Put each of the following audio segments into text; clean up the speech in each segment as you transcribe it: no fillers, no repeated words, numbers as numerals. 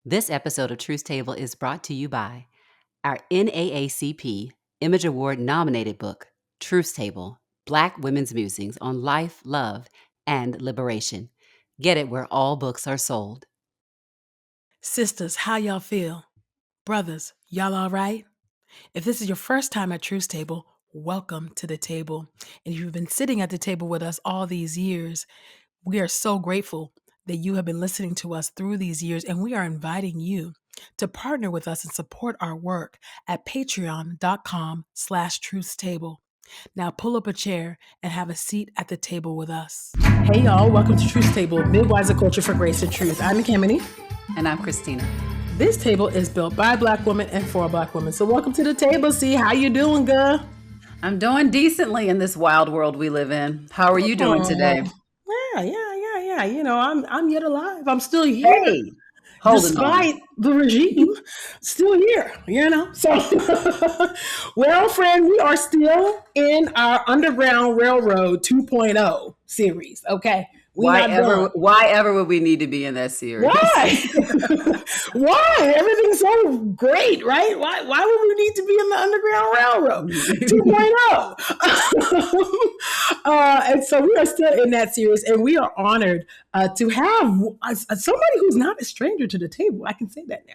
This episode of Truth Table is brought to you by our NAACP Image Award nominated book, Truth Table: Black Women's Musings on Life, Love, and Liberation. Get it where all books are sold. Sisters, how y'all feel? Brothers, y'all all right? If this is your first time at Truth Table, welcome to the table. And if you've been sitting at the table with us all these years, we are so grateful that you have been listening to us through these years, and we are inviting you to partner with us and support our work at patreon.com/truthstable. Now pull up a chair and have a seat at the table with us. Hey y'all, welcome to Truth Table, Midwives of Culture for Grace and Truth. I'm Ekemini. And I'm Christina. This table is built by Black women and for Black women. So welcome to the table. See, how you doing, girl? I'm doing decently in this wild world we live in. How are you doing today? Yeah. You know, I'm yet alive. I'm still here. Hey, despite the regime, still here, you know. So, well, friend, we are still in our Underground Railroad 2.0 series, okay? Why ever would we need to be in that series? Why? Why? Everything's so great, right? Why would we need to be in the Underground Railroad 2.0? And so we are still in that series, and we are honored to have somebody who's not a stranger to the table. I can say that now.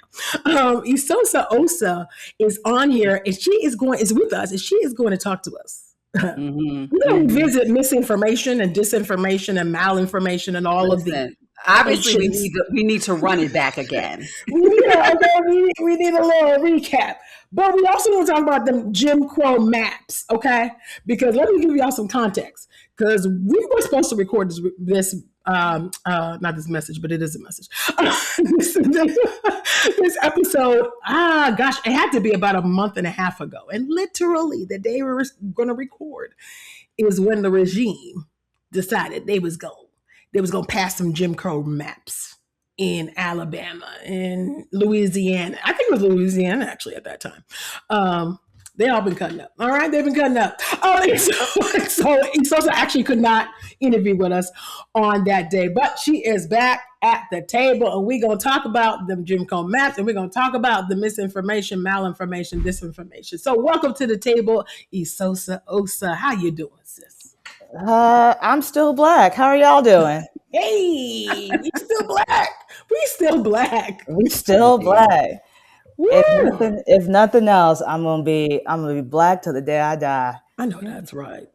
Esosa Osa is on here, and she is with us, and she is going to talk to us. We're going to visit misinformation and disinformation and malinformation and all of the. Obviously, we need to run it back again. we need a little recap, but we also want to talk about the Jim Crow maps, okay? Because let me give y'all some context. Because we were supposed to record this not this message, but it is a message. This episode, it had to be about a month and a half ago. And literally the day we were going to record is when the regime decided they was going to pass some Jim Crow maps in Alabama, in Louisiana. I think it was Louisiana actually at that time. They all been cutting up. All right, they've been cutting up. So Esosa actually could not interview with us on that day, but she is back at the table, and we're going to talk about the Jim Crow maps, and we're going to talk about the misinformation, malinformation, disinformation. So welcome to the table, Esosa Osa. How you doing, sis? I'm still Black. How are y'all doing? Hey, we still Black. We still Black. If nothing else, I'm gonna be Black till the day I die. I know that's right.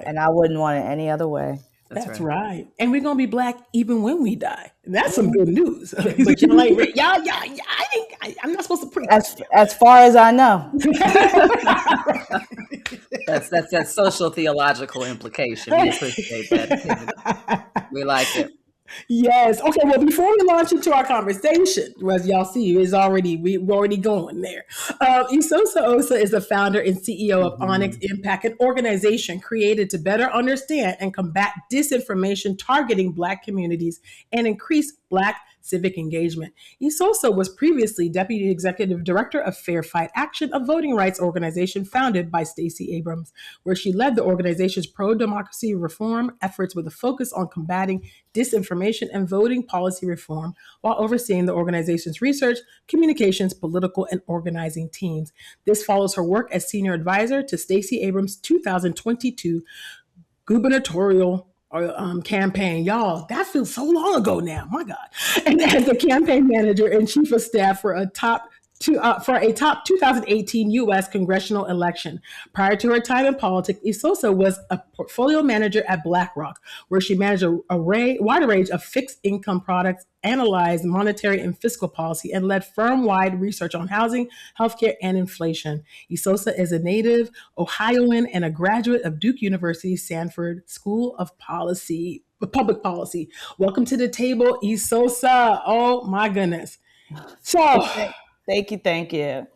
And I wouldn't want it any other way. That's right. And we're gonna be Black even when we die. That's some good news. But y'all like, I'm not supposed to preach. As far as I know. That's that social theological implication. We appreciate that. We like it. Yes. Okay. Well, before we launch into our conversation, as y'all see, we're already going there. Esosa Osa is the founder and CEO of Onyx Impact, an organization created to better understand and combat disinformation targeting Black communities and increase Black civic engagement. Esosa was previously Deputy Executive Director of Fair Fight Action, a voting rights organization founded by Stacey Abrams, where she led the organization's pro-democracy reform efforts with a focus on combating disinformation and voting policy reform, while overseeing the organization's research, communications, political, and organizing teams. This follows her work as senior advisor to Stacey Abrams' 2022 gubernatorial campaign. Y'all, that feels so long ago now. My God. And as the campaign manager and chief of staff for a top 2018 U.S. congressional election. Prior to her time in politics, Esosa was a portfolio manager at BlackRock, where she managed a wide range of fixed income products, analyzed monetary and fiscal policy, and led firm-wide research on housing, healthcare, and inflation. Esosa is a native Ohioan and a graduate of Duke University Sanford School of Public Policy. Welcome to the table, Esosa. Oh my goodness. So. Thank you. That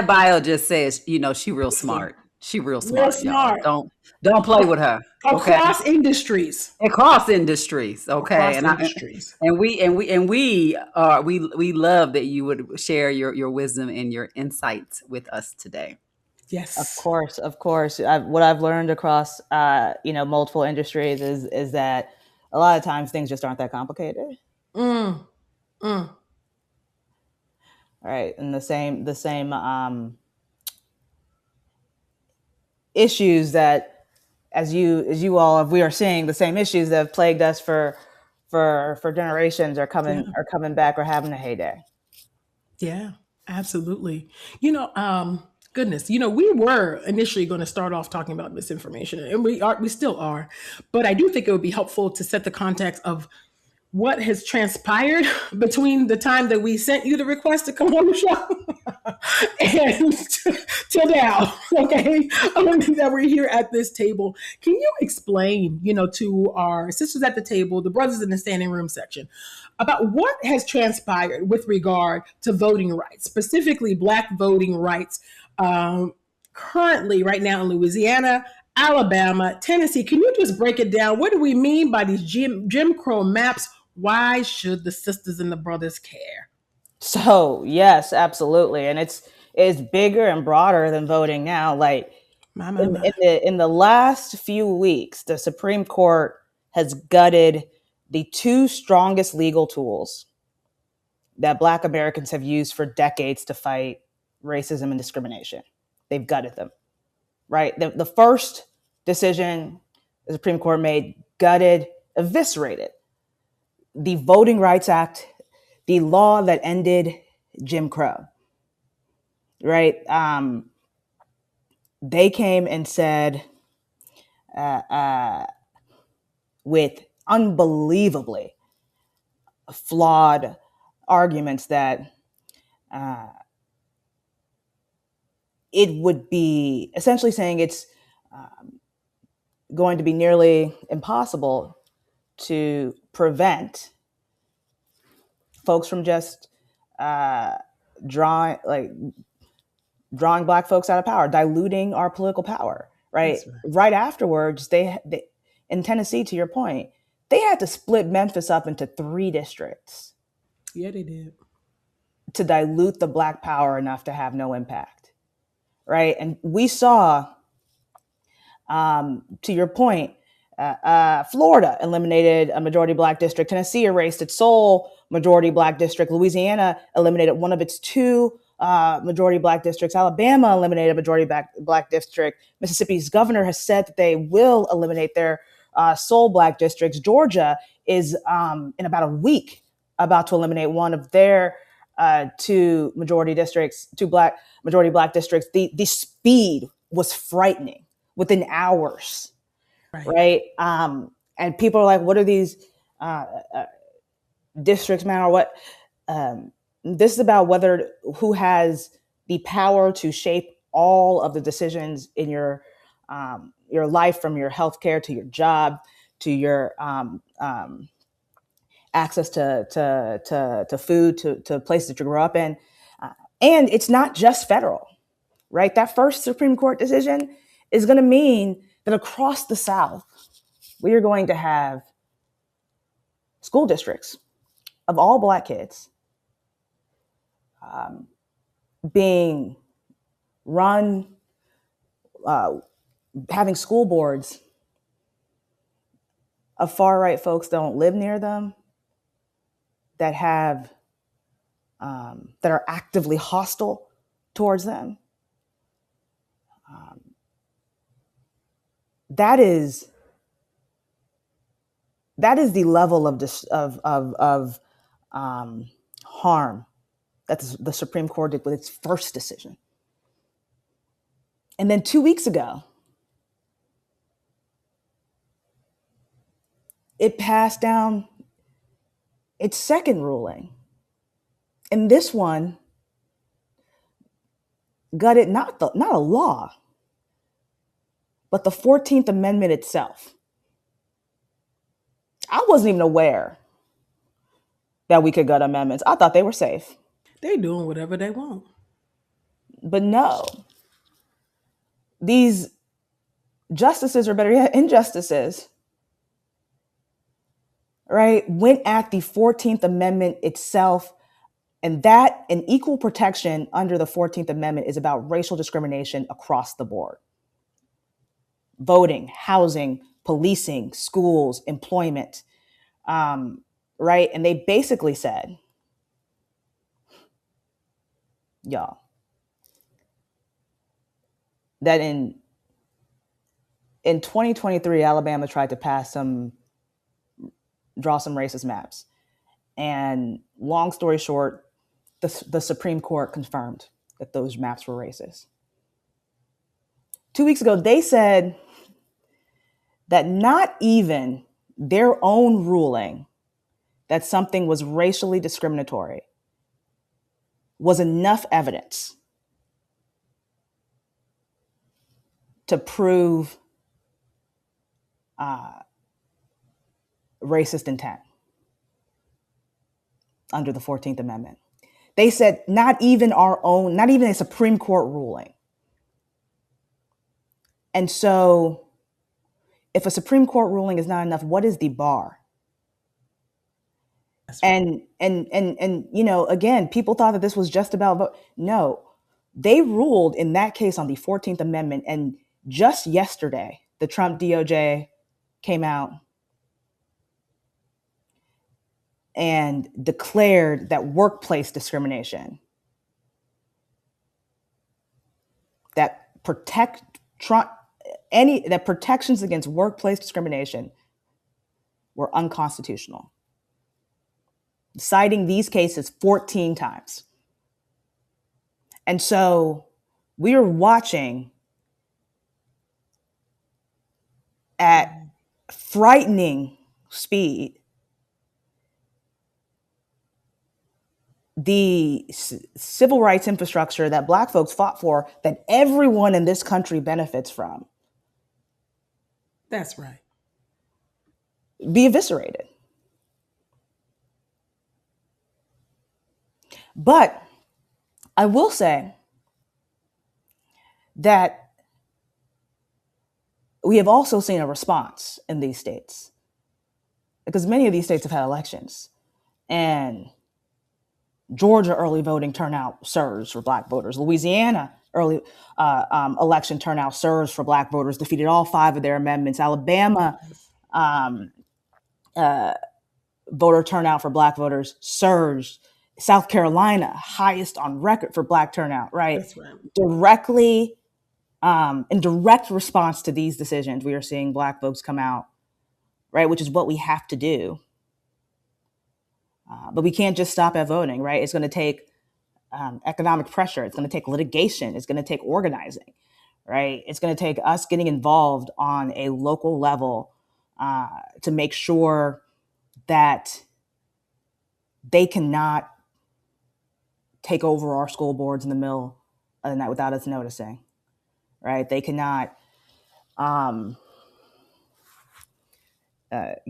bio just says, she real smart. She real smart. Y'all. Don't play with her. Across industries. Okay. We love that you would share your wisdom and your insights with us today. Yes, of course. What I've learned across multiple industries is that a lot of times things just aren't that complicated. Mm. Right, and the same issues that as you all, if we are seeing the same issues that have plagued us for generations are Yeah. coming back or having a heyday. Yeah, absolutely. Goodness, we were initially going to start off talking about misinformation, and we still are. But I do think it would be helpful to set the context of what has transpired between the time that we sent you the request to come on the show and till now, okay, that we're here at this table. Can you explain, to our sisters at the table, the brothers in the standing room section, about what has transpired with regard to voting rights, specifically Black voting rights, um, currently right now in Louisiana, Alabama, Tennessee? Can you just break it down? What do we mean by these Jim Crow maps? Why should the sisters and the brothers care? So yes, absolutely, and it's bigger and broader than voting now. Like My, my, in, my. in the last few weeks, the Supreme Court has gutted the two strongest legal tools that Black Americans have used for decades to fight racism and discrimination. They've gutted them, right? The first decision the Supreme Court made gutted, eviscerated the Voting Rights Act, the law that ended Jim Crow, right? They came and said, uh, uh, with unbelievably flawed arguments, that uh, it would be essentially saying it's going to be nearly impossible to prevent folks from just uh, drawing like drawing Black folks out of power, diluting our political power. Right, That's right. right afterwards, they in Tennessee, to your point, they had to split Memphis up into 3 districts Yeah, they did. to dilute the Black power enough to have no impact. Right, and we saw, to your point, Florida eliminated a majority Black district. Tennessee erased its sole majority Black district. Louisiana eliminated one of its two majority Black districts. Alabama eliminated a majority Black district. Mississippi's governor has said that they will eliminate their sole Black districts. Georgia is, in about a week, about to eliminate one of their two majority districts, two majority Black districts. The speed was frightening within hours, Right. right? And people are like, what are these uh, uh, districts, man, or what? This is about who has the power to shape all of the decisions in your life, from your healthcare to your job to your access to food, to places that you grew up in. And it's not just federal, right? That first Supreme Court decision is going to mean that across the South, we are going to have school districts of all Black kids being run, uh, having school boards of far right folks that don't live near them, that have that are actively hostile towards them. That is the level of harm that the Supreme Court did with its first decision. And then 2 weeks ago, it passed down its second ruling. And this one gutted not a law, but the 14th Amendment itself. I wasn't even aware that we could gut amendments. I thought they were safe. They doing whatever they want. But no, these justices, or better yet, injustices, right, went at the 14th Amendment itself. And that, an equal protection under the 14th Amendment, is about racial discrimination across the board. Voting, housing, policing, schools, employment, right? And they basically said y'all, that in 2023, Alabama tried to draw some racist maps. And long story short, the Supreme Court confirmed that those maps were racist. 2 weeks ago, they said that not even their own ruling that something was racially discriminatory was enough evidence to prove racist intent under the 14th Amendment. They said not even a Supreme Court ruling. And so if a Supreme Court ruling is not enough, what is the bar? Right. And you know, again, people thought that this was just about vote. No, they ruled in that case on the 14th Amendment. And just yesterday, the Trump DOJ came out and declared that workplace discrimination, that protections against workplace discrimination were unconstitutional, citing these cases 14 times. And so we are watching at frightening speed the civil rights infrastructure that Black folks fought for, that everyone in this country benefits from. That's right. Be eviscerated. But I will say that we have also seen a response in these states, because many of these states have had elections, and Georgia early voting turnout surged for Black voters. Louisiana early election turnout surged for Black voters, defeated all 5 of their amendments. Alabama voter turnout for Black voters surged. South Carolina, highest on record for Black turnout, right? That's right. Directly, in direct response to these decisions, we are seeing Black folks come out, right? Which is what we have to do. But we can't just stop at voting, right? It's going to take economic pressure. It's going to take litigation. It's going to take organizing, right? It's going to take us getting involved on a local level to make sure that they cannot take over our school boards in the middle of the night without us noticing, right? They cannot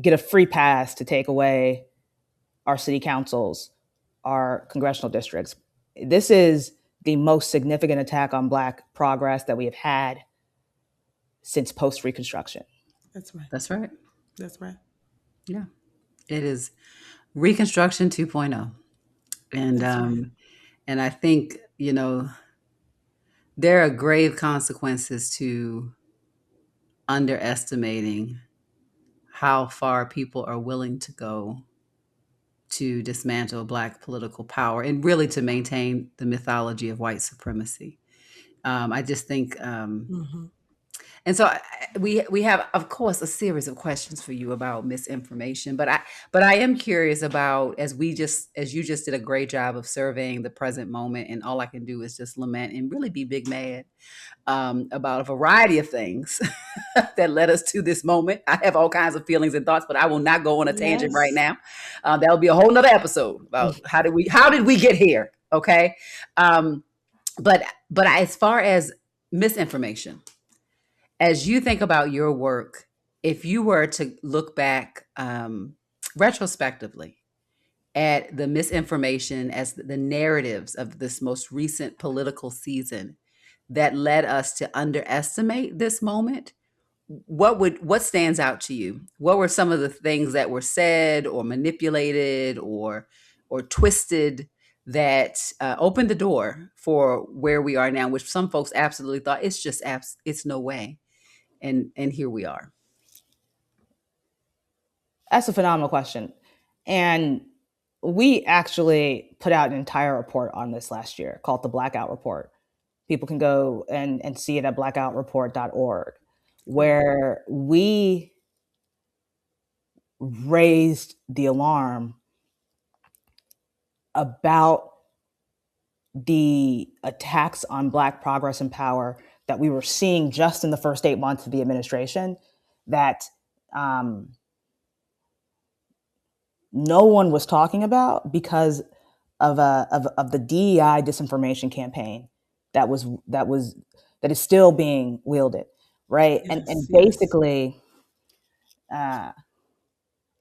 get a free pass to take away our city councils, our congressional districts. This is the most significant attack on Black progress that we have had since post-Reconstruction. That's right. That's right. That's right. Yeah. It is Reconstruction 2.0. And right. And I think, you know, there are grave consequences to underestimating how far people are willing to go to dismantle Black political power and really to maintain the mythology of white supremacy. I just think, and so we have, of course, a series of questions for you about misinformation. But I am curious about, as you just did a great job of surveying the present moment, and all I can do is just lament and really be big mad about a variety of things that led us to this moment. I have all kinds of feelings and thoughts, but I will not go on a tangent right now. That'll be a whole nother episode about how did we get here? Okay. But as far as misinformation, as you think about your work, if you were to look back retrospectively at the misinformation as the narratives of this most recent political season that led us to underestimate this moment, what stands out to you? What were some of the things that were said or manipulated or twisted that opened the door for where we are now, which some folks absolutely thought it's no way, and here we are? That's a phenomenal question. And we actually put out an entire report on this last year called the Blackout Report. People can go and see it at blackoutreport.org, where we raised the alarm about the attacks on Black progress and power that we were seeing just in the first 8 months of the administration, that no one was talking about because of the DEI disinformation campaign that is still being wielded, right? Yes, And yes. basically, and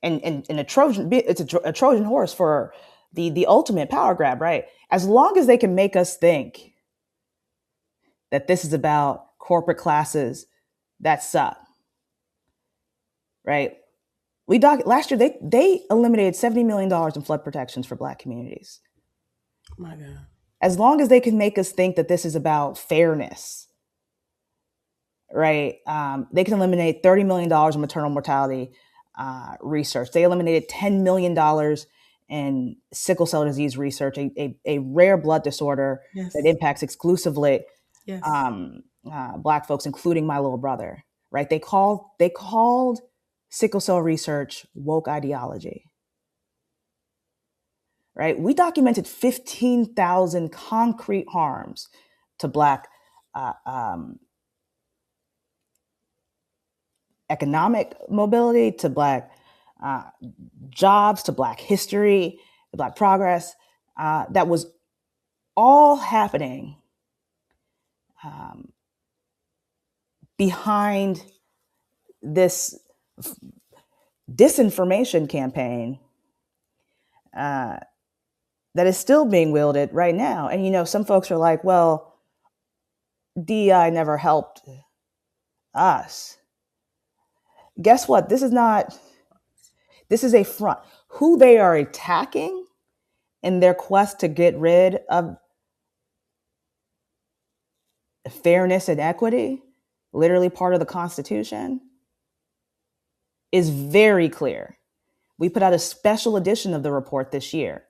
a Trojan, it's a Trojan horse for the ultimate power grab, right? As long as they can make us think that this is about corporate classes that suck, right? Last year they eliminated $70 million in flood protections for Black communities. Oh my God. As long as they can make us think that this is about fairness, right? They can eliminate $30 million in maternal mortality research. They eliminated $10 million in sickle cell disease research, a rare blood disorder that impacts exclusively Black folks, including my little brother, right? They called sickle cell research woke ideology, right? We documented 15,000 concrete harms to Black economic mobility, to Black jobs, to Black history, to Black progress. That was all happening behind this disinformation campaign that is still being wielded right now. And, some folks are like, well, DEI never helped us. Guess what? This is a front. Who they are attacking in their quest to get rid of fairness and equity, literally part of the Constitution, is very clear. We put out a special edition of the report this year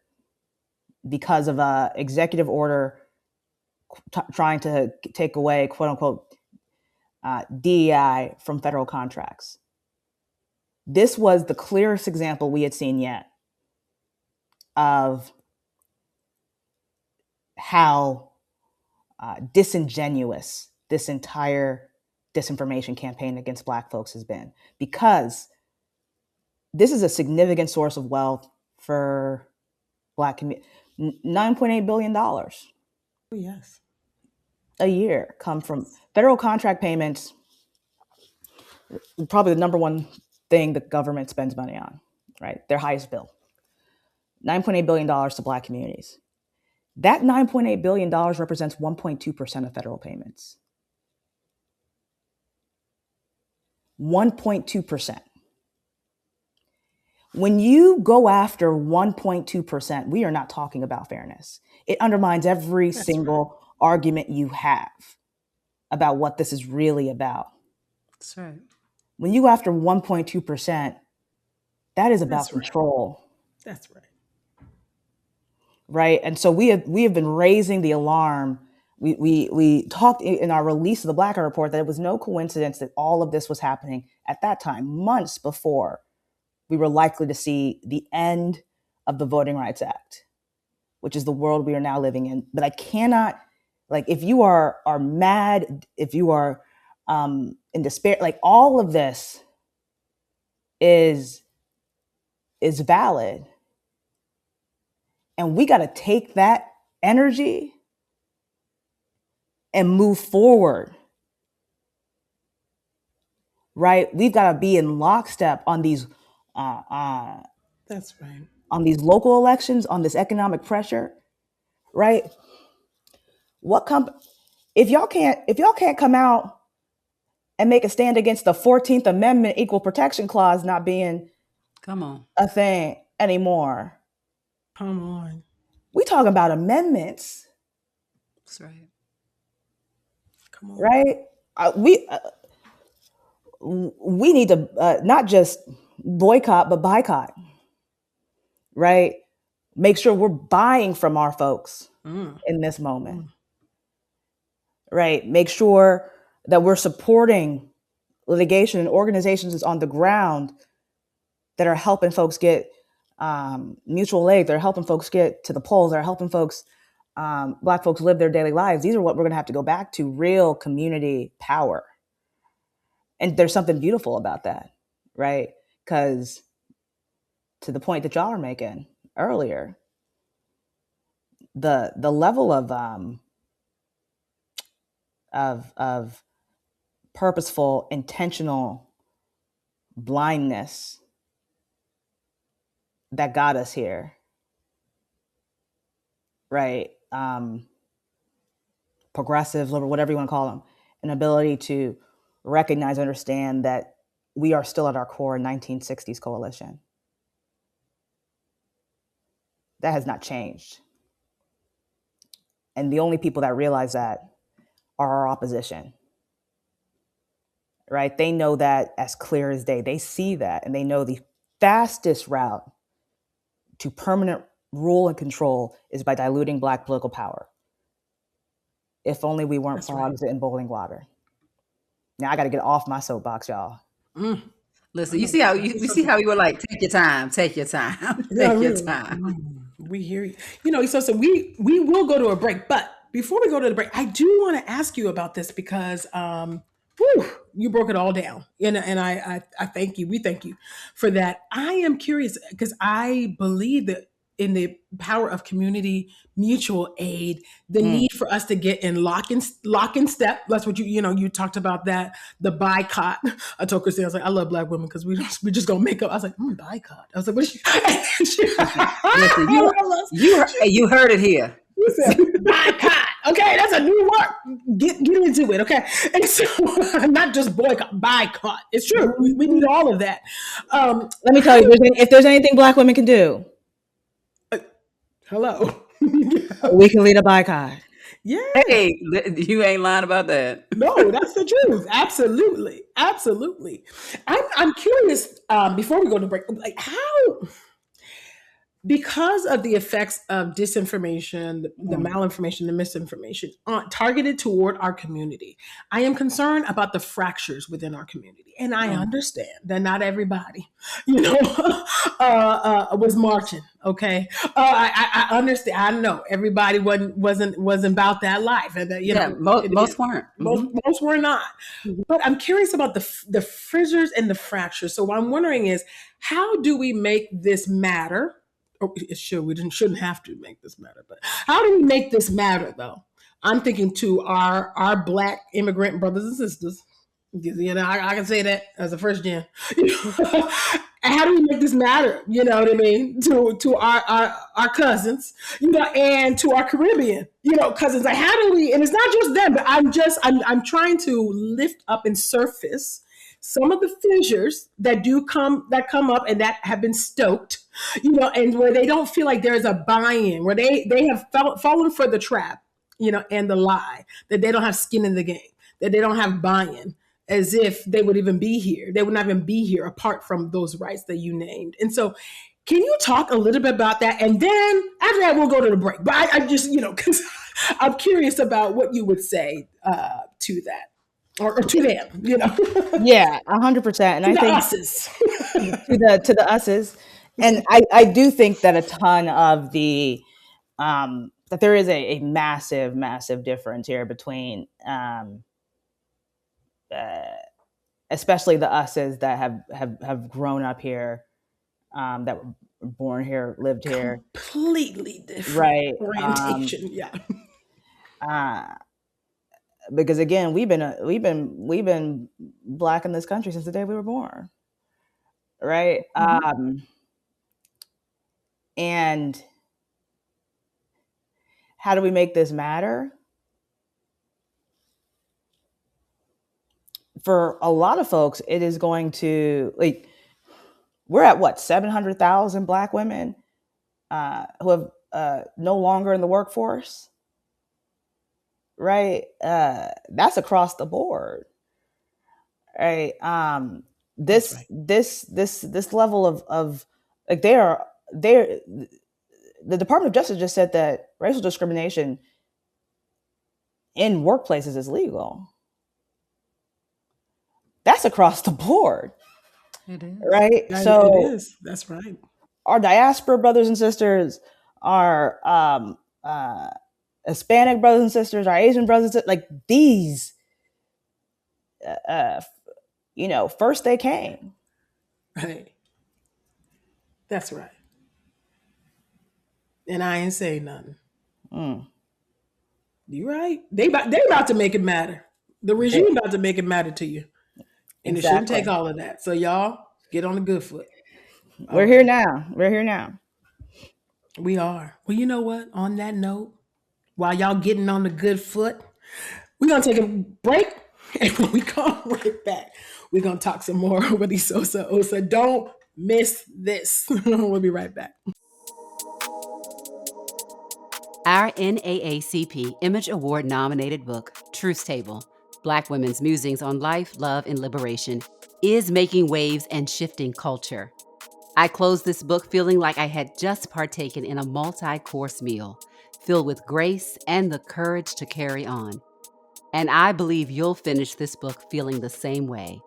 because of an executive order trying to take away, quote unquote, DEI from federal contracts. This was the clearest example we had seen yet of how disingenuous this entire disinformation campaign against Black folks has been, because this is a significant source of wealth for Black community. $9.8 billion Yes. a year come from federal contract payments. Probably the number one thing the government spends money on, right? Their highest bill. $9.8 billion to Black communities. That $9.8 billion represents 1.2% of federal payments. 1.2%. When you go after 1.2%, we are not talking about fairness. It undermines every single argument you have about what this is really about. That's right. When you go after 1.2%, that is about control. That's right. Right. And so we have been raising the alarm. We talked in our release of the Blackout Report that it was no coincidence that all of this was happening at that time, months before we were likely to see the end of the Voting Rights Act, which is the world we are now living in. But I cannot, if you are mad, if you are in despair, all of this is valid. And we got to take that energy and move forward, right? We've got to be in lockstep on these. That's right. On these local elections, on this economic pressure, right? If y'all can't come out and make a stand against the 14th Amendment Equal Protection Clause not being a thing anymore. Come on. We talking about amendments. That's right. Come on. Right? We need to not just boycott, but boycott, right? make sure we're buying from our folks in this moment, right? Make sure that we're supporting litigation and organizations on the ground that are helping folks get mutual aid, that are helping folks get to the polls, that are helping folks, Black folks live their daily lives. These are what we're going to have to go back to, real community power. And there's something beautiful about that, right? Because to the point that y'all are making earlier, the level of purposeful, intentional blindness that got us here, right? Progressive, liberal, whatever you want to call them, an ability to recognize, understand that we are still at our core a 1960s coalition. That has not changed. And the only people that realize that are our opposition, right? They know that as clear as day. They see that, and they know the fastest route to permanent rule and control is by diluting Black political power. If only we weren't frogs in boiling water. Now I got to get off my soapbox, y'all. Listen, you see how you were like, take your time, take your time, take your time. We hear you. You know, so we will go to a break, but before we go to the break, I do want to ask you about this because you broke it all down, and I thank you. We thank you for that. I am curious because I believe that in the power of community mutual aid, the need for us to get in lock and step. That's what you talked about, that the boycott. I told Christina, I was like, I love Black women because we just gonna make up. I was like, boycott. I was like, what? Listen, you heard it here. Boycott. Okay, that's a new word. Get into it. Okay, and so not just boycott. It's true. We need all of that. Let me tell you, if there's anything Black women can do, hello, we can lead a boycott. Yeah. Hey, you ain't lying about that. No, that's the truth. Absolutely, absolutely. I'm curious. Before we go to break, like how. Because of the effects of disinformation, the malinformation, the misinformation targeted toward our community, I am concerned about the fractures within our community. And I understand that not everybody, was marching. Okay, I understand. I know everybody wasn't about that life, and most weren't. Most were not. But I'm curious about the fissures and the fractures. So what I'm wondering is, how do we make this matter? We shouldn't have to make this matter, but how do we make this matter though? I'm thinking to our Black immigrant brothers and sisters. I can say that as a first gen. How do we make this matter? You know what I mean? To our cousins, and to our Caribbean, cousins. Like, how do we? And it's not just them, but I'm trying to lift up and surface some of the fissures that come up and that have been stoked, and where they don't feel like there's a buy-in, where they have fallen for the trap, and the lie that they don't have skin in the game, that they don't have buy-in, as if they would even be here. They would not even be here apart from those rights that you named. And so, can you talk a little bit about that? And then after that, we'll go to the break. But I just, because I'm curious about what you would say to that. Or to them, Yeah, 100%. And I think us's. to the us's. And I do think that a ton of the that there is a massive, massive difference here between especially the us's that have grown up here, that were born here, lived here. Completely different, right? Orientation, Because again, we've been Black in this country since the day we were born, right? And how do we make this matter? For a lot of folks, it is going to, like, we're at what, 700,000 Black women who have no longer in the workforce, right? That's across the board, right? This level of like they're the Department of Justice just said that racial discrimination in workplaces is legal. That's across the board. It is. Right? It is. That's right. Our diaspora brothers and sisters, our Hispanic brothers and sisters, our Asian brothers and sisters, like these, first they came. Right. That's right. And I ain't say nothing. You right. They about to make it matter. The regime about to make it matter to you. And It shouldn't take all of that. So y'all get on the good foot. We're here now. We're here now. We are. Well, you know what? On that note, while y'all getting on the good foot, we're going to take a break. And when we come right back, we're going to talk some more with Esosa Osa. Don't miss this. We'll be right back. Our NAACP Image Award nominated book, Truth Table, Black Women's Musings on Life, Love, and Liberation, is making waves and shifting culture. I closed this book feeling like I had just partaken in a multi-course meal, filled with grace and the courage to carry on. And I believe you'll finish this book feeling the same way.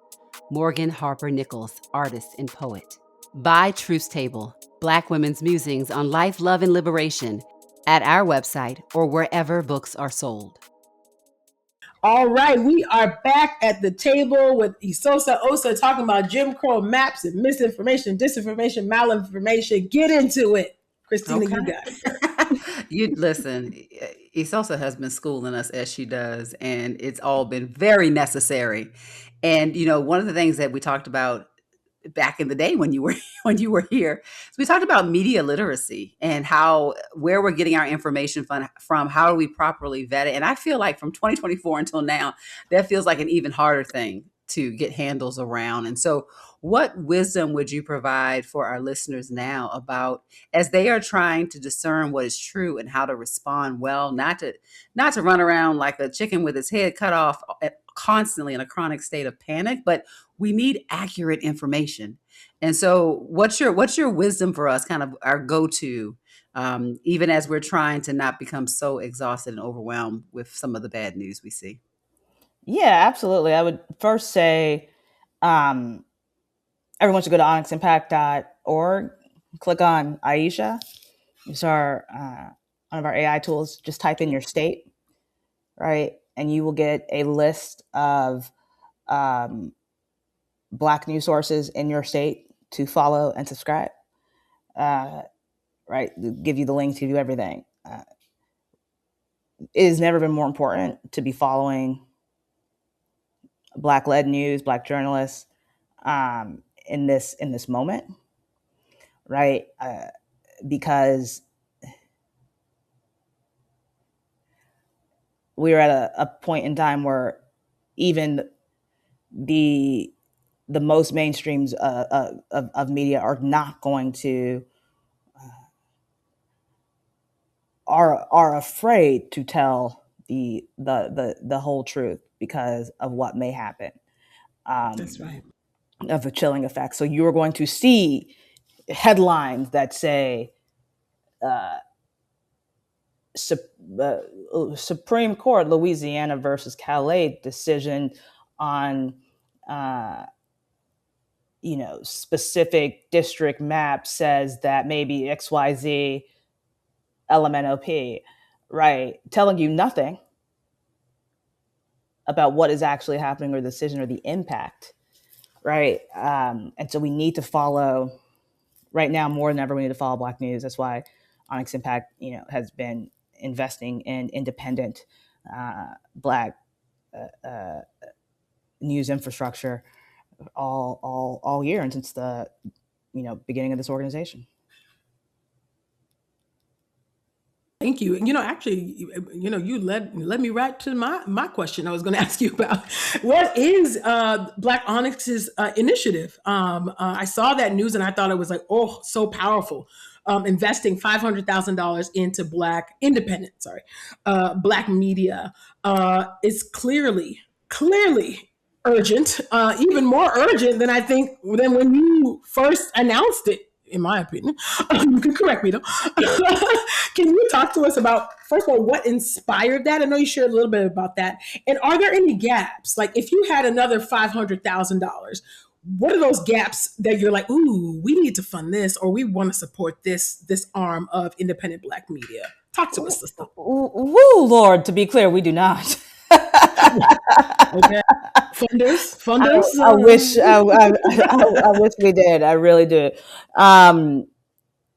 Morgan Harper Nichols, artist and poet. Buy Truth Table, Black Women's Musings on Life, Love, and Liberation at our website or wherever books are sold. All right, we are back at the table with Esosa Osa talking about Jim Crow maps and misinformation, disinformation, malinformation. Get into it. Christina, okay. You got it. You listen, Esosa has been schooling us as she does, and it's all been very necessary. And, one of the things that we talked about back in the day when you were here. So we talked about media literacy and where we're getting our information from, how do we properly vet it? And I feel like from 2024 until now, that feels like an even harder thing to get handles around. And so what wisdom would you provide for our listeners now about, as they are trying to discern what is true and how to respond well, not to run around like a chicken with its head cut off constantly in a chronic state of panic, but we need accurate information. And so what's your wisdom for us, kind of our go-to, even as we're trying to not become so exhausted and overwhelmed with some of the bad news we see? Yeah, absolutely. I would first say everyone should go to onyximpact.org, click on Aisha. It's one of our AI tools. Just type in your state, right? And you will get a list of Black news sources in your state to follow and subscribe. Right? Give you the link to do everything. It has never been more important to be following Black-led news, Black journalists in this moment, right? Because we are at a point in time where even the most mainstreams of media are not going to are afraid to tell the whole truth because of what may happen. That's right. Of a chilling effect. So you are going to see headlines that say Supreme Court Louisiana versus Calais decision on specific district map says that maybe XYZ LMNOP, right? Telling you nothing about what is actually happening or the decision or the impact, right? And so we need to follow, right now more than ever, we need to follow Black news. That's why Onyx Impact, has been investing in independent Black news infrastructure all year and since the beginning of this organization. Thank you. Actually, you led me right to my question I was going to ask you about. What is Black Onyx's initiative? I saw that news and I thought it was like, oh, so powerful. Investing $500,000 into Black media is clearly urgent, even more urgent than I think than when you first announced it. in my opinion. You can correct me though. Can you talk to us about, first of all, what inspired that? I know you shared a little bit about that. And are there any gaps? Like if you had another $500,000, what are those gaps that you're like, ooh, we need to fund this, or we want to support this arm of independent Black media? Talk to us, sister. Woo, Lord, to be clear, we do not. Okay. Funders. I wish I wish we did. I really do.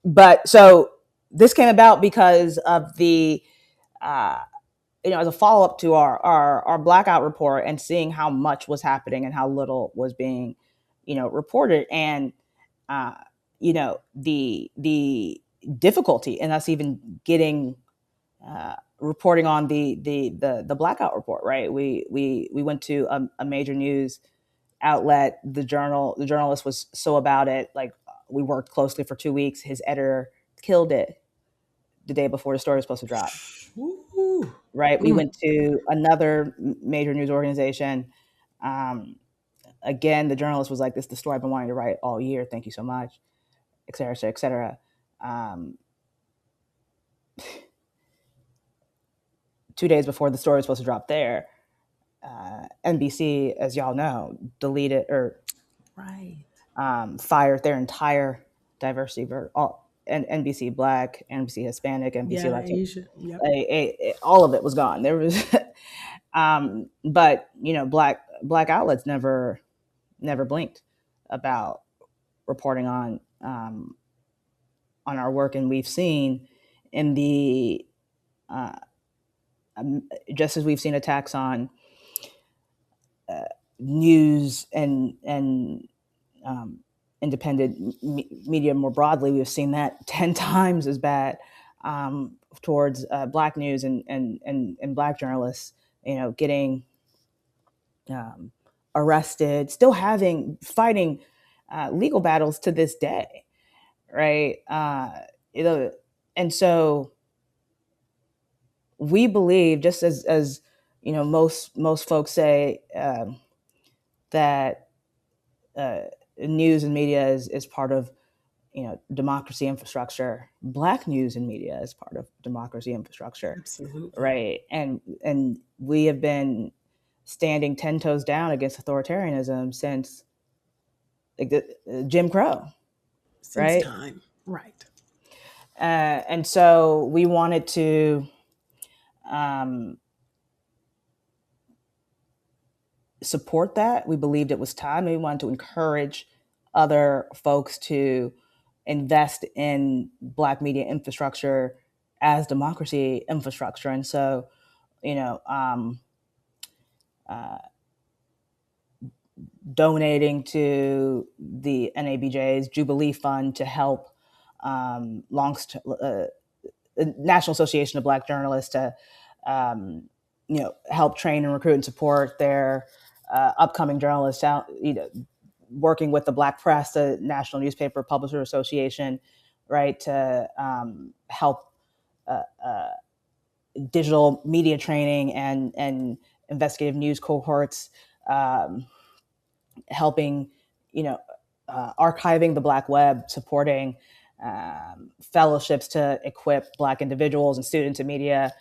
But so this came about because of the as a follow up to our blackout report and seeing how much was happening and how little was being reported, and the difficulty in us even getting reporting on the blackout report. Right, we went to a major news outlet. The journalist was so about it. Like, we worked closely for 2 weeks. His editor killed it the day before the story was supposed to drop. Ooh. Right, we went to another major news organization. Again, the journalist was like, "This is the story I've been wanting to write all year. Thank you so much," et cetera, et cetera. 2 days before the story was supposed to drop there, NBC, as y'all know, deleted or fired their entire diversity, and NBC Black, NBC Hispanic, NBC Latino. Asian. Yep. All of it was gone. There was, but black outlets never blinked about reporting on our work, and we've seen in the just as we've seen attacks on news and independent media more broadly, we've seen that 10 times as bad towards Black news and Black journalists, getting arrested, still fighting legal battles to this day, right? And so we believe, just as most folks say, that news and media is part of democracy infrastructure. Black news and media is part of democracy infrastructure. Absolutely. Right. And we have been standing 10 toes down against authoritarianism since Jim Crow. Since time. Right. And so we wanted to support that. We believed it was time. We wanted to encourage other folks to invest in Black media infrastructure as democracy infrastructure. And so, donating to the NABJ's Jubilee Fund to help National Association of Black Journalists to help train and recruit and support their upcoming journalists out, working with the Black Press, the National Newspaper Publisher Association, right, to help digital media training and investigative news cohorts, helping, archiving the Black web, supporting fellowships to equip Black individuals and students in media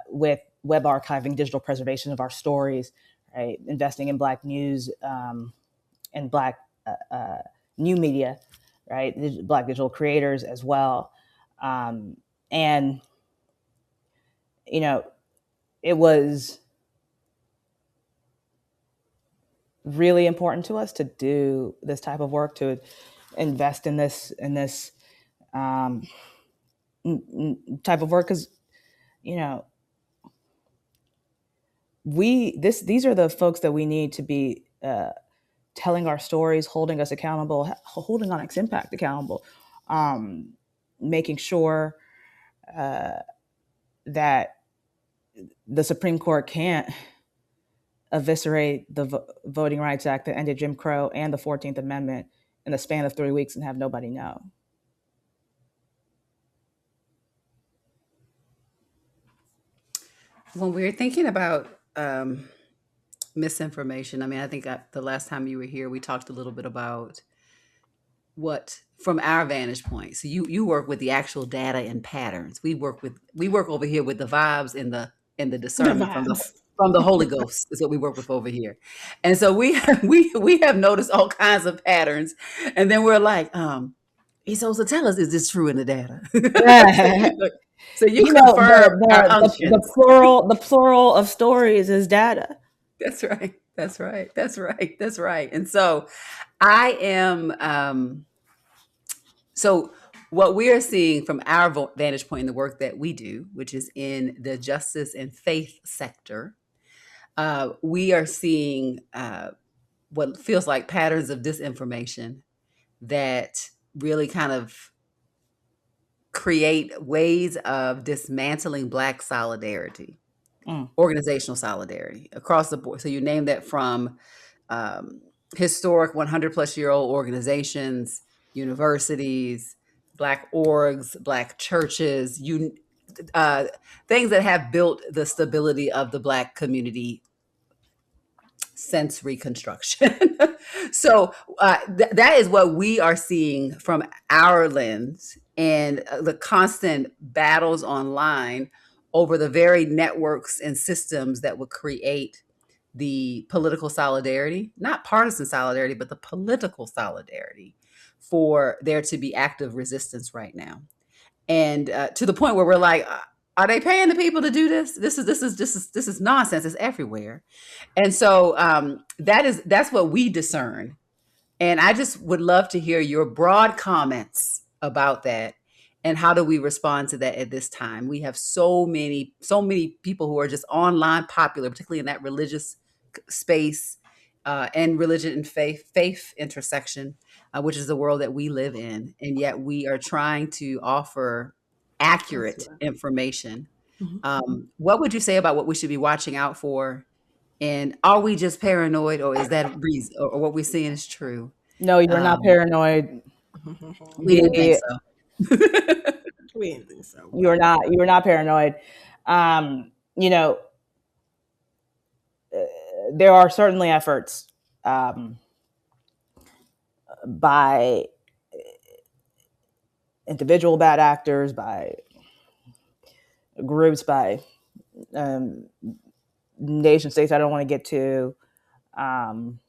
with web archiving, digital preservation of our stories, right? Investing in Black news and Black new media, right? Black digital creators as well. And, it was really important to us to do this type of work, to invest in this type of work, because these are the folks that we need to be telling our stories, holding us accountable, holding Onyx Impact accountable, making sure that the Supreme Court can't eviscerate the Voting Rights Act that ended Jim Crow and the 14th Amendment in the span of 3 weeks and have nobody know. When we're thinking about misinformation, I mean, I think the last time you were here, we talked a little bit about what from our vantage point. So you work with the actual data and patterns. We work over here with the vibes and the The discernment vibes. from the Holy Ghost is what we work with over here. And so we have noticed all kinds of patterns, and then we're like, he's supposed to tell us, is this true in the data? So you You know, confirm our the unctions. plural of stories is data. That's right. That's right. That's right. That's right. And so I am so what we are seeing from our vantage point in the work that we do, which is in the justice and faith sector, we are seeing what feels like patterns of disinformation that really kind of create ways of dismantling Black solidarity, Mm. organizational solidarity across the board. So you name that from um, historic 100 plus year old organizations, universities, Black orgs, Black churches, uh, things that have built the stability of the Black community since Reconstruction. So that is what we are seeing from our lens, and the constant battles online over the very networks and systems that would create the political solidarity, not partisan solidarity, but the political solidarity for there to be active resistance right now. And to the point where we're like, are they paying the people to do this? This is nonsense. It's everywhere. And so that's what we discern. And I just would love to hear your broad comments about that. And how do we respond to that at this time? We have so many people who are just online popular, particularly in that religious space, and religion and faith intersection, which is the world that we live in. And yet we are trying to offer That's accurate right. information. Mhm. What would you say about what we should be watching out for? And are we just paranoid, or is that reason, or what we're seeing is true? No, you're not Um, paranoid. we didn't think The so. We didn't think so. you're not paranoid. You know, there are certainly efforts by individual bad actors, by groups, by um, nation states. I don't want to get to. Um,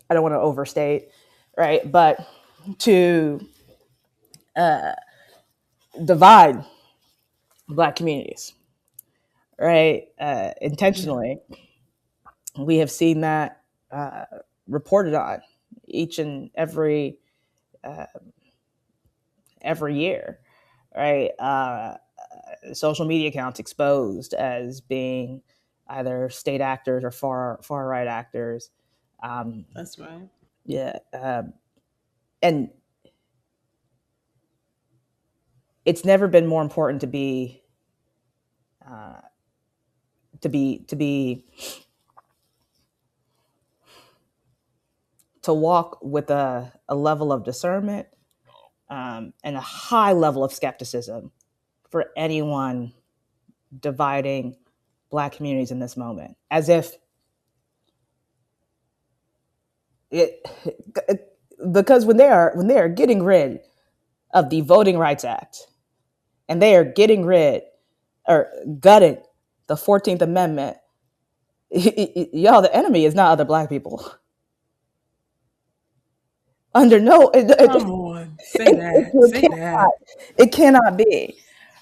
I don't want to overstate, right? But to divide Black communities, right? Yeah. Intentionally, we have seen that uh, reported on each and every year, right? Social media accounts exposed as being either state actors or far right actors. That's right. Yeah, and it's never been more important to be uh, to be to walk with a level of discernment and a high level of skepticism for anyone dividing Black communities in this moment, as if it because when they are getting rid of the Voting Rights Act and they are getting rid or gutting the 14th Amendment, y'all, the enemy is not other Black people. Under no, Come on. Say that. Say that. it cannot be,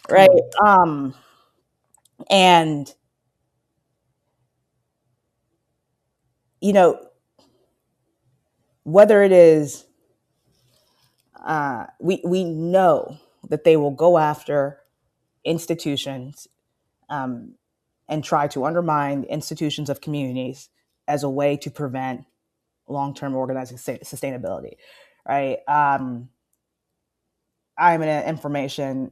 Come right? on. And you know, whether it is, we know that they will go after institutions and try to undermine institutions of communities as a way to prevent long-term organizing sustainability, right? I'm an information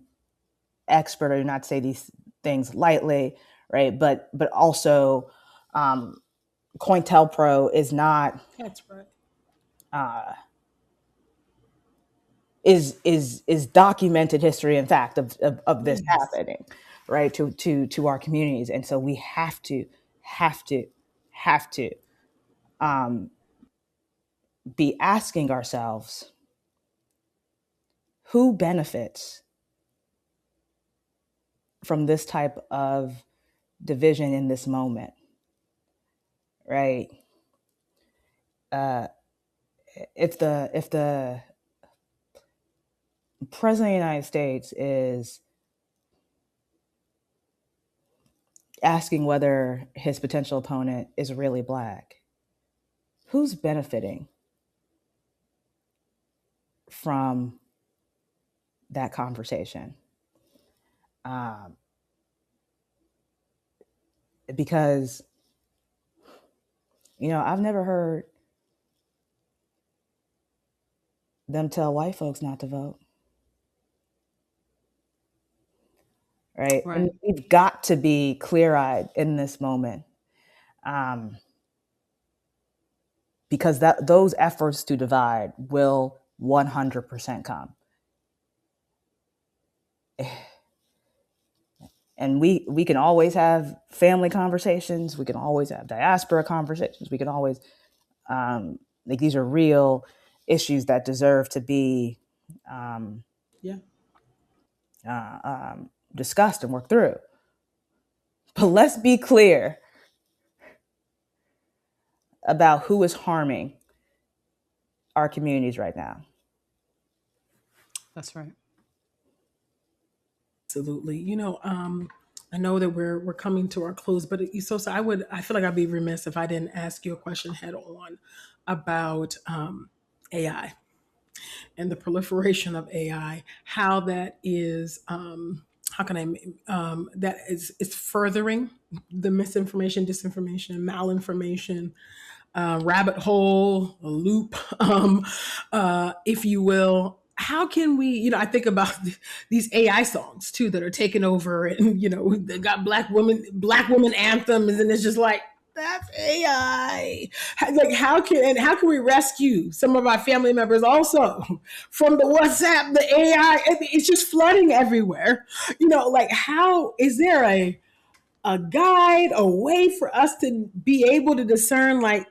expert. I do not say these things lightly, right? But also, COINTELPRO is not That's right. uh, is documented history and fact of this Yes. happening, right? To our communities, and so we have to have to be asking ourselves, who benefits from this type of division in this moment, right? If the president of the United States is asking whether his potential opponent is really Black, who's benefiting from that conversation? Because, I've never heard them tell white folks not to vote, right? Right. And we've got to be clear-eyed in this moment, because those efforts to divide will 100% come. And we can always have family conversations. We can always have diaspora conversations. We can always, these are real issues that deserve to be discussed and worked through. But let's be clear about who is harming our communities right now. That's right. Absolutely. I know that we're coming to our close, but Esosa, I feel like I'd be remiss if I didn't ask you a question head on about AI and the proliferation of AI, how that is, how can that is it's furthering the misinformation, disinformation, malinformation, rabbit hole, a loop, if you will. How can we, I think about these AI songs too that are taking over, and they got black woman anthems, and it's just like, that's AI. Like, how can we rescue some of our family members also from the WhatsApp, the AI? It's just flooding everywhere. Like, how is there a guide, a way for us to be able to discern, like,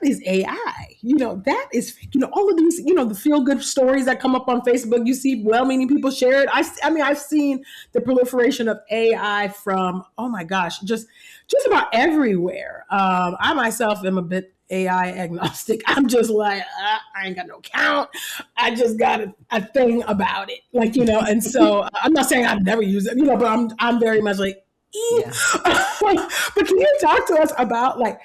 that is AI. That is, all of these, the feel good stories that come up on Facebook. You see well meaning people share it. I mean, I've seen the proliferation of AI from, oh my gosh, just about everywhere. I myself am a bit AI agnostic. I'm just like, I ain't got no count. I just got a thing about it. Like, and so I'm not saying I've never used it, but I'm very much like, Yeah. but can you talk to us about, like,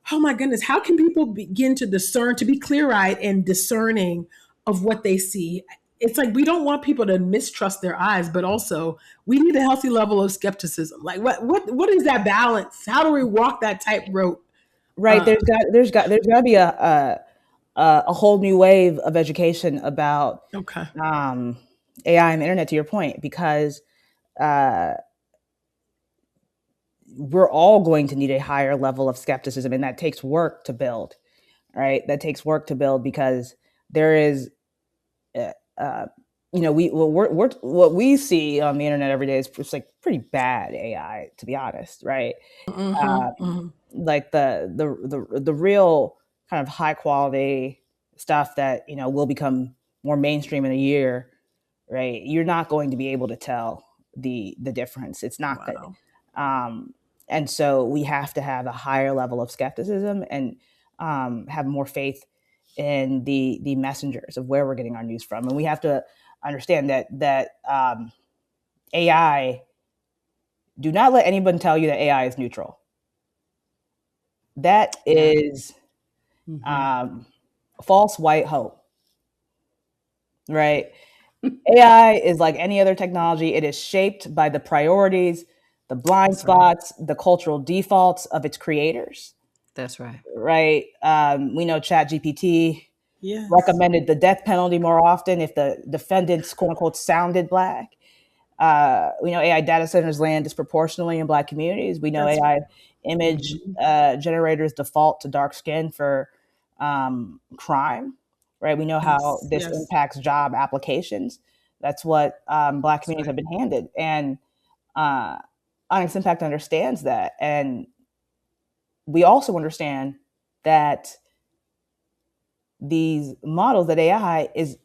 oh my goodness, how can people begin to discern, to be clear-eyed and discerning of what they see? It's like, we don't want people to mistrust their eyes, but also we need a healthy level of skepticism. Like, what is that balance? How do we walk that tightrope? Right. There's got to be a whole new wave of education about Okay. AI and the internet, to your point, because we're all going to need a higher level of skepticism, and that takes work to build. Right. That takes work to build, because there is, what we see on the internet every day is just like pretty bad AI, to be honest. Right. Like the real kind of high quality stuff that will become more mainstream in a year, right? You're not going to be able to tell the difference. It's not good. And so we have to have a higher level of skepticism and have more faith in the messengers of where we're getting our news from. And we have to understand that AI, do not let anyone tell you that AI is neutral. That is false white hope, right? AI is like any other technology. It is shaped by the priorities, the blind spots, the cultural defaults of its creators. That's right. Right. We know ChatGPT recommended the death penalty more often if the defendants, quote unquote, sounded Black. We know AI data centers land disproportionately in Black communities. We know AI image generators default to dark skin for crime, right? We know how this impacts job applications. That's what Black communities have been handed. And Onyx Impact understands that. And we also understand that these models, that AI is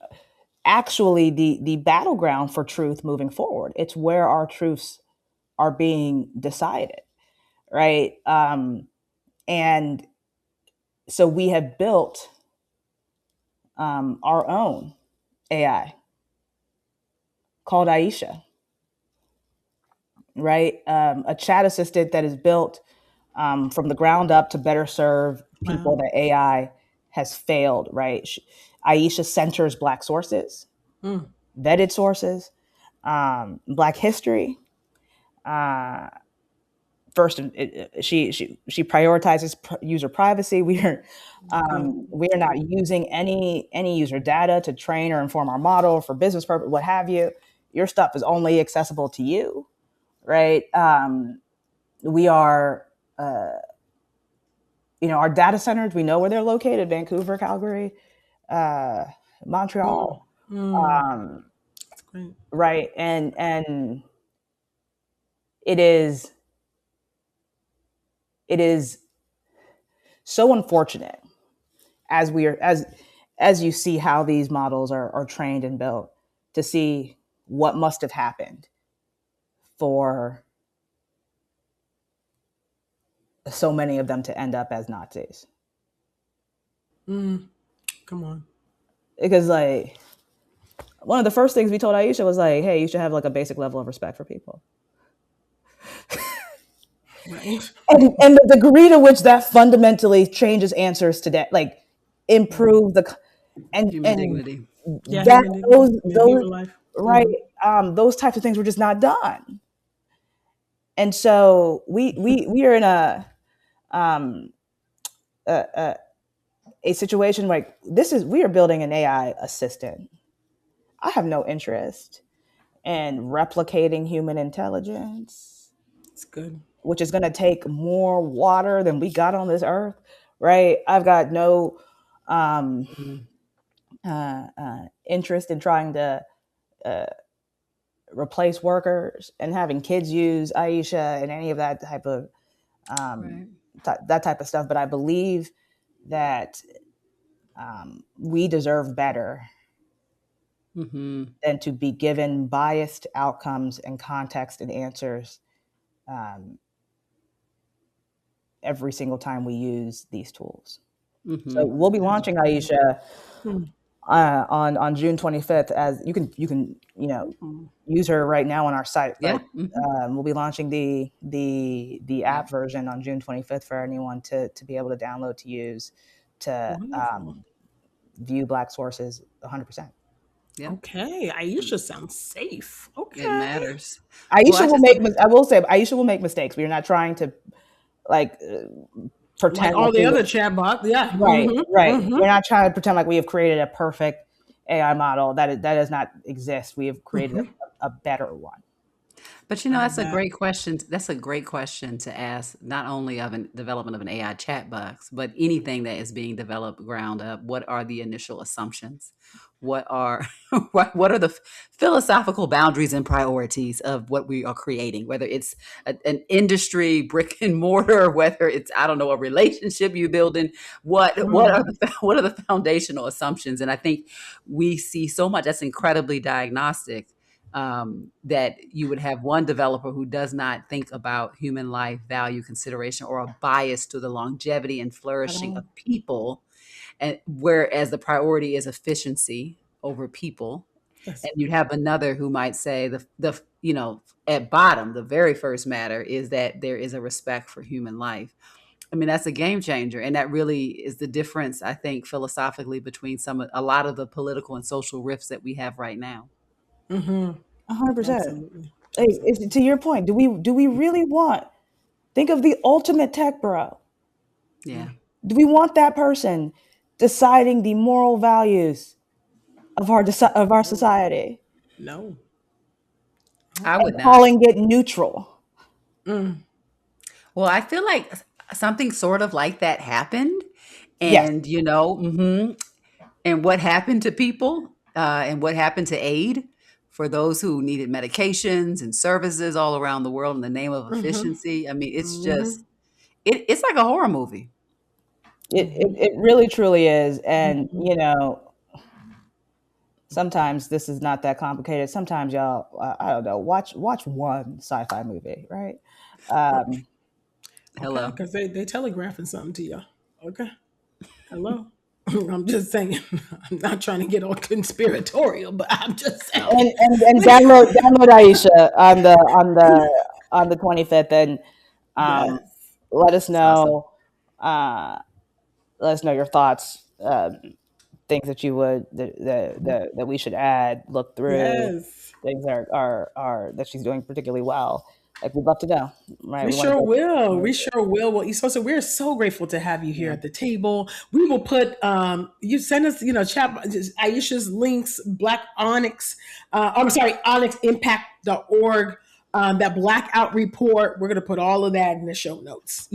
actually the battleground for truth moving forward. It's where our truths are being decided, right? And so we have built our own AI called Aisha, right? A chat assistant that is built from the ground up to better serve people Wow. that AI has failed, right? Aisha centers Black sources, Mm. vetted sources, Black history. Uh, First, she prioritizes user privacy. Good. We are not using any user data to train or inform our model for business purpose, what have you. Your stuff is only accessible to you, right? We are, our data centers. We know where they're located: Vancouver, Calgary, uh, Mm. Montreal, Mm. um, That's great. right? And it is it is so unfortunate as we are as you see how these models are trained and built, to see what must have happened for so many of them to end up as Nazis. Mm. Come on. Because like one of the first things we told Aisha was like, hey, you should have like a basic level of respect for people. Right. And the degree to which that fundamentally changes answers today, like Mm. improve the Human and dignity. Yeah, that human dignity. those Human life. right, Mm-hmm. those types of things were just not done. And so we are in um a, a situation like this. Is we are building an AI assistant. I have no interest in replicating human intelligence, It's good. which is going to take more water than we got on this earth, right? I've got no um, Mm, interest in trying to replace workers and having kids use Aisha and any of that type of um, right. that type of stuff. But I believe that we deserve better Mm-hmm. than to be given biased outcomes and context and answers um, every single time we use these tools. Mm-hmm. So we'll be launching Absolutely. Aisha Mm. on June 25th. As you can Mm. use her right now on our site, Yeah. but Mm-hmm. we'll be launching the Yep. app version on June 25th for anyone to be able to download to use to Wonderful. view Black sources 100%. Yep. Okay. Um, Aisha sounds safe. It Okay. matters. Well, Aisha I will just make. I will say Aisha will make mistakes. We are not trying to like Like pretend like all the we other chatbots. Yeah. right, Mm-hmm. right. Mm-hmm. We're not trying to pretend like we have created a perfect AI model that does not exist. We have created Mm-hmm. a better one. But I that's a bet. great question. That's a great question to ask, not only of an development of an AI chat box, but anything that is being developed ground up. What are the initial assumptions? What are what are the philosophical boundaries and priorities of what we are creating? Whether it's an industry, brick and mortar, whether it's I don't know a relationship you building. What Mm. are the what are the foundational assumptions? And I think we see so much that's incredibly diagnostic, that you would have one developer who does not think about human life, value, consideration, or a bias to the longevity and At flourishing all. of people, and whereas the priority is efficiency over people. Yes. And you'd have another who might say at bottom, the very first matter is that there is a respect for human life. I mean, that's a game changer, and that really is the difference, I think, philosophically between a lot of the political and social rifts that we have right now. Mm-hmm. 100%. Absolutely. Hey, Absolutely. to your point, do we really want? Think of the ultimate tech bro. Mm. Yeah. Do we want that person deciding the moral values of our No. society No. I and would not. calling it neutral? Mm. Well, I feel like something sort of like that happened. Yes, And, and what happened to people, and what happened to aid for those who needed medications and services all around the world in the name of Mm-hmm. efficiency. I mean, it's Mm-hmm. just, it's like a horror movie. It really truly is. And, sometimes this is not that complicated. Sometimes y'all, I don't know, watch one sci-fi movie, right? Um, Okay, Hello. because they telegraphing something to you. Okay, hello. I'm just saying. I'm not trying to get all conspiratorial, but I'm just saying. and download Aisha on the 25th, and um, Yes. let us It's awesome. know let us know your thoughts, things that you would that we should add, look through, Yes. things that are that she's doing particularly well. Like, we'd love to know, right? We We want to sure go. will. We sure will. Well, Esosa, we're so grateful to have you here Yeah. at the table. We will put you send us, chat just Aisha's links, Black Onyx, I'm sorry, onyximpact.org, that blackout report. We're gonna put all of that in the show notes,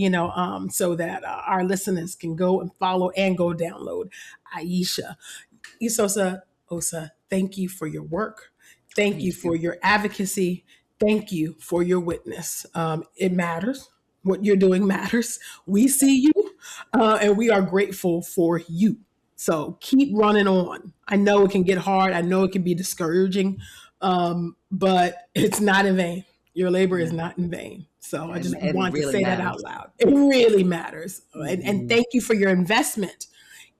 so that our listeners can go and follow and go download Aisha. Esosa Osa, thank you for your work. Thank you Thank for you. your advocacy. Thank you for your witness. It matters. What you're doing matters. We see you, and we are grateful for you. So keep running on. I know it can get hard. I know it can be discouraging, but it's not in vain. Your labor is Yeah. not in vain. So I just And it want to really say that matters. out loud. It really matters. And Hmm. thank you for your investment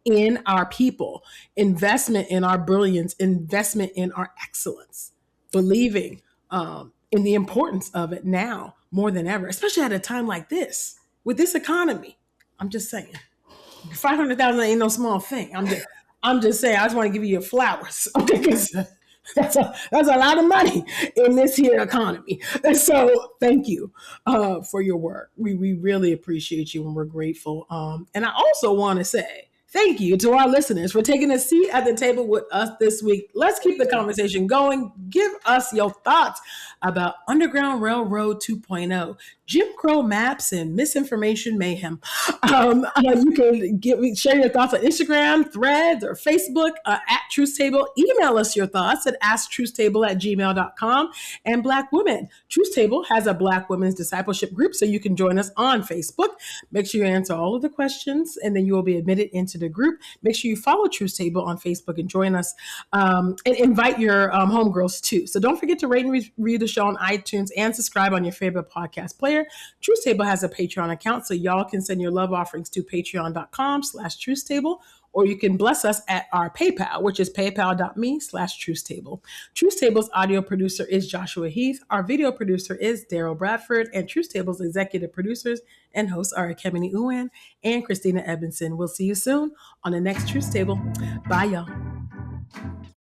in our people, investment in our brilliance, investment in our excellence, believing in the importance of it now more than ever, especially at a time like this with this economy. I'm just saying, 500,000 ain't no small thing. I'm just saying. I just want to give you your flowers, okay? Because that's a lot of money in this here economy. And so, thank you for your work. We really appreciate you, and we're grateful. And I also want to say thank you to our listeners for taking a seat at the table with us this week. Let's keep the conversation going. Give us your thoughts about Underground Railroad 2.0, Jim Crow maps, and misinformation mayhem. You can share your thoughts on Instagram, Threads, or Facebook at Truth Table. Email us your thoughts at asktruthstable@gmail.com. And Black Women. Truth Table has a Black Women's Discipleship group, so you can join us on Facebook. Make sure you answer all of the questions, and then you will be admitted into the group. Make sure you follow Truth Table on Facebook and join us, and invite your homegirls too. So don't forget to rate and read the show on iTunes and subscribe on your favorite podcast player. Truth Table has a Patreon account, so y'all can send your love offerings to patreon.com/truthstable, or you can bless us at our PayPal, which is paypal.me/truthstable. Truth Table's audio producer is Joshua Heath. Our video producer is Daryl Bradford, and Truth Table's executive producers and hosts are Ekemini and Christina Edmondson. We'll see you soon on the next Truth Table. Bye, y'all.